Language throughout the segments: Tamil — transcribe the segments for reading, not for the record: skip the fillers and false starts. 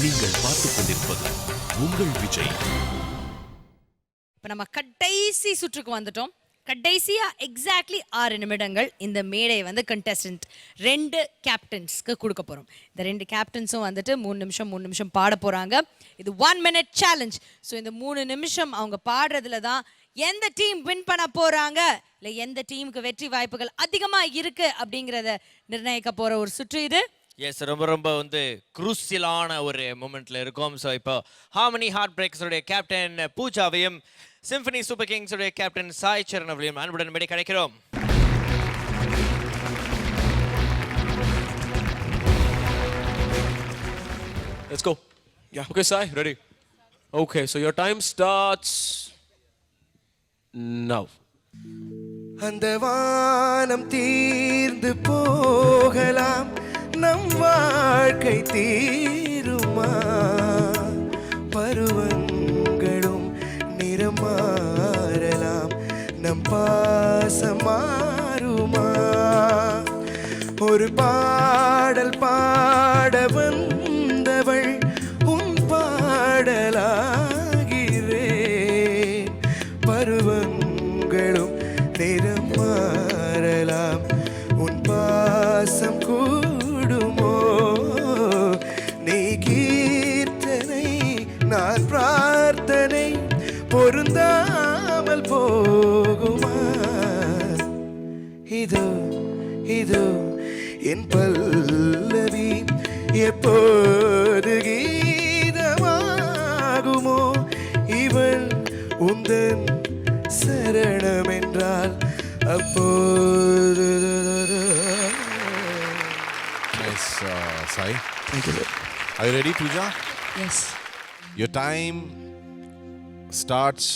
நீங்கள் பார்த்துக் கொண்டிருப்பது உங்கள் விஜய். இப்ப நம்ம கடைசி சுற்றுக்கு வந்துட்டோம். கடைசியா எக்ஸாக்ட்லி 6 நிமிடங்கள் இந்த மேடையை வந்து கண்டெஸ்டன்ட் 2 கேப்டன்ஸ்க்கு கொடுக்க போறோம். இந்த 2 கேப்டன்ஸும் வந்துட்டு 3 நிமிஷம் பாட போறாங்க. இது 1 minute சேலஞ்ச். ஸோ இந்த 3 நிமிஷம் அவங்க பாடுறதுல தான் எந்த டீம் வின் பண்ண போறாங்க, இல்லை எந்த டீமுக்கு வெற்றி வாய்ப்புகள் அதிகமா இருக்கு அப்படிங்கிறத நிர்ணயிக்க போற ஒரு சுற்று இது. எஸ், ரொம்ப வந்து குரூசியலான ஒரு மூமெண்ட்ல இருக்கும். ஸோ இப்போ ஹார்மனி ஹார்ட் பிரேக்ஸோடைய கேப்டன் பூஜாவையும் சிம்பனி சூப்பர் கிங்ஸோடைய கேப்டன் சாய் சரண் அவர்களையும் அன்புடன் மேடை கிடைக்கிறோம். Let's go. Yeah. Okay, Sai, ready? Okay, so your time starts now. அந்த வானம் தீர்ந்து போகலாம், நம் வாழ்க்கை தீருமா? பருவங்களும் நிறம் மாறலாம், நம் பாசம் மாறுமா? ஒரு பாடல் பாட வந்தவள் உன் பாடலாகிறேன். பருவங்களும் நிறம் மாறலாம், உன் பாசம் கூடுமோ? நீ கீர்த்தனை, நான் பிரார்த்தனை, பொருந்தாமல் போகுமா? இதோ இதோ என் பல்லவி எப்போது கீதமாகுமோ? இவள் உந்தன் சரணம் என்றால் அப்போது. Nice, Sai. Thank you. Are you ready, Pooja? Yes. Your time starts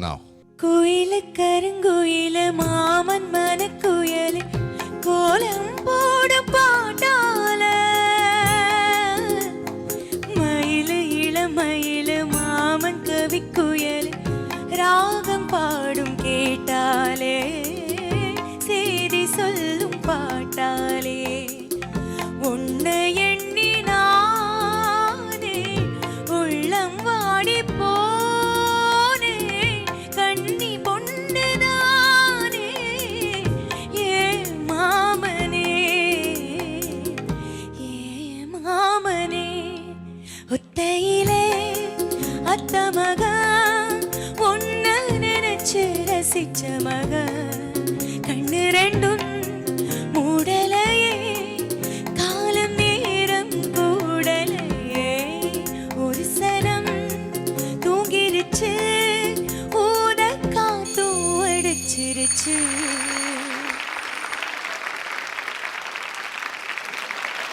now. குயிலு கருங்குயிலு மாமன் மனக்குயலு கோலம் போடும் பாட்டால, மயிலு இளமயிலு மாமன் கவிக்குயலு ராகம் பாடும் கேட்டாலே, செய்தி சொல்லும் பாட்டாலே, உன்னை எண்ணி நானே உள்ளம் வாடி போனே, கண்ணி பொண்ணுதானே ஏ மாமனே, ஏ மாமனே. ஒத்தையிலே அத்த மகன் உன்ன நினைச்சு ரசிச்ச மகன், கண்ணு ரெண்டும் மூடலையே, காலம் நேரம் கூடலையே, ஒரு சனம் தூங்கிருச்சு, ஊத காத்தும் அடிச்சிருச்சு.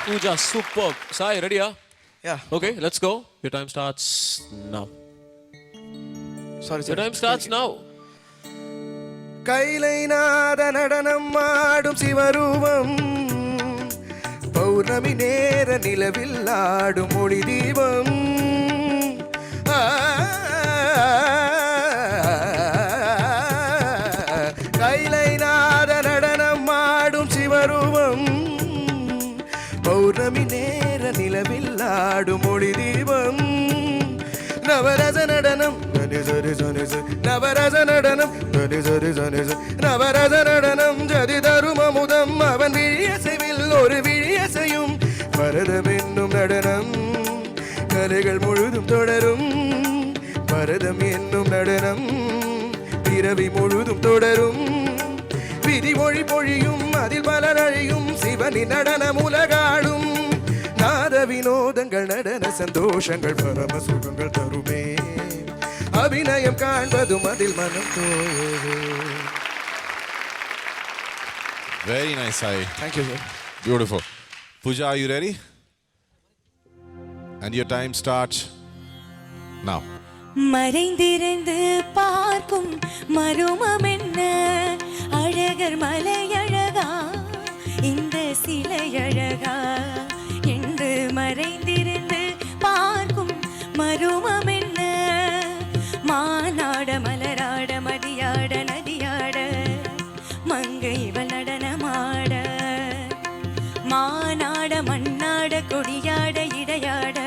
Pooja, superb. Sai, ready? Yeah. Okay, let's go. Your time starts now. Sorry, Your time starts now. கைலை நாத நடனம் ஆடும் சிவரூபம், பௌர்ணமி நேர நிலவில் ஆடும் ஒளி தீபம். கைலை நாத நடனம் ஆடும் சிவரூபம், பௌர்ணமி நேர நிலவில் ஆடும் ஒளி தீபம். நவரச நடனம் நவரச நடனம் நவரச நடனம் ஜதி தரும் அமுதம், அவன் விழியசைவில் ஒரு விழியசையும் பரதம் என்னும் நடனம், கலைகள் முழுதும் தொடரும். பரதம் என்னும் நடனம் பிறவி முழுதும் தொடரும். விதிமொழி பொழியும், அதில் பலர் அழியும், சிவனி நடனம் உலகாடும். நாத வினோதங்கள் நடன சந்தோஷங்கள் பரம சுகங்கள் தருமே, அபிநயம் காண்பதும் அதில் மனம் தோழே. Very nice, Sai. Thank you, sir. Beautiful. Pooja, are you ready? And your time starts now. மறைந்திருந்து பார்க்கும் மருமம் என்ன, அழகர் மலை அழகா, இந்த சிலை அழகா என்று மறைந்திருந்து பார்க்கும் மருமம் என்ன, மானாட மலராட மதியாட நதியாட மங்கை இவள் நடனமாட, மானாட மண்ணாட கொடியாட இடையாட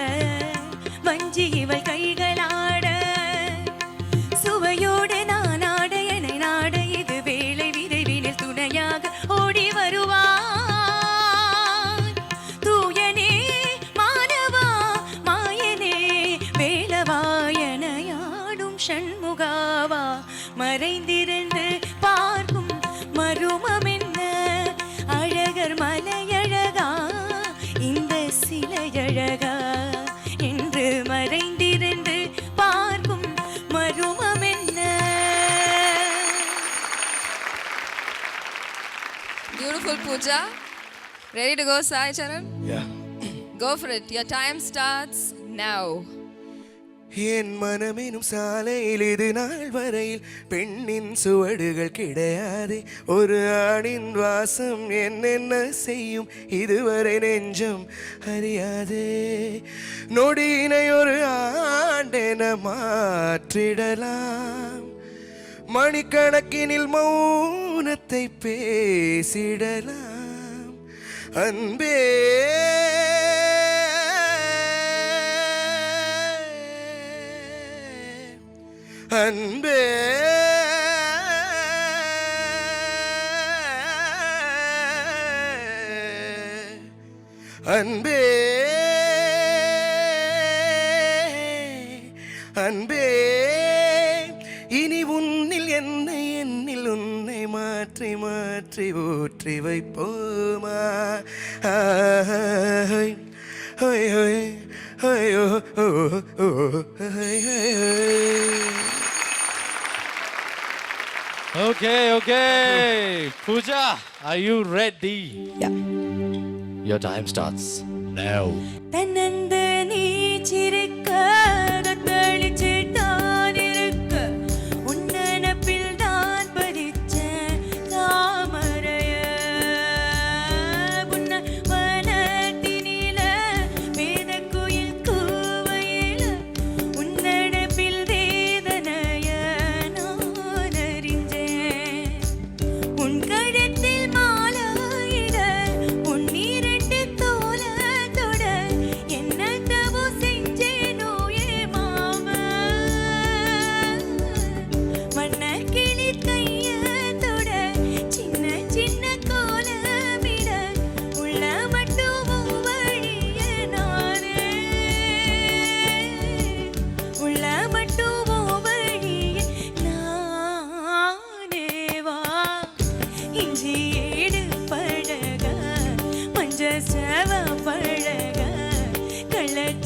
அழகா என்று மறைந்திருந்து பார்க்கும் மருமம் என்ன? Beautiful, Pooja. Ready to go, Sai Charan? Yeah. Go for it. Your time starts now. என் மனமெனும் சாலையில் இது நாள் வரையில் பெண்ணின் சுவடுகள் கிடையாது. ஒரு ஆணின் வாசம் என்னென்ன செய்யும் இதுவரை நெஞ்சம் அறியாதே. நொடியினை ஒரு ஆண்டென மாற்றிடலாம், மணிக்கணக்கினில் மௌனத்தை பேசிடலாம். அன்பே அன்பே அன்பே அன்பே இனி உன்னில் என்னை என்னில் உன்னை மாற்றி மாற்றி ஊற்றி வைப்போமா? ஹோய் ஹோய் ஹோய் ஹோய் Okay. Pooja, are you ready? Yeah. Your time starts now. தன்னந்த நீச்சிருக்க தத்தளிச்சு தான் இருக்க உன்னப்பில் தான் பதிச்ச தாமரைய உன்ன வனத்தினில வேத குயில் கூவையில உன்னடப்பில் வேதனைய நான் அறிஞ்சேன். உன் கழுத்தில் மாலையிட உன்னிரண்டு தோல தொட என்ன தவோ செஞ்சேனோ ஏ மாம. மண்ண கிளி கைய தொட சின்ன சின்ன கோலமிட உள்ள மட்டும் வழிய நானே உள்ள மட்டும் வழிய நானே வா. இஞ்சி ஏடு பழக மஞ்ச சேவ பழக கள்ளச்ச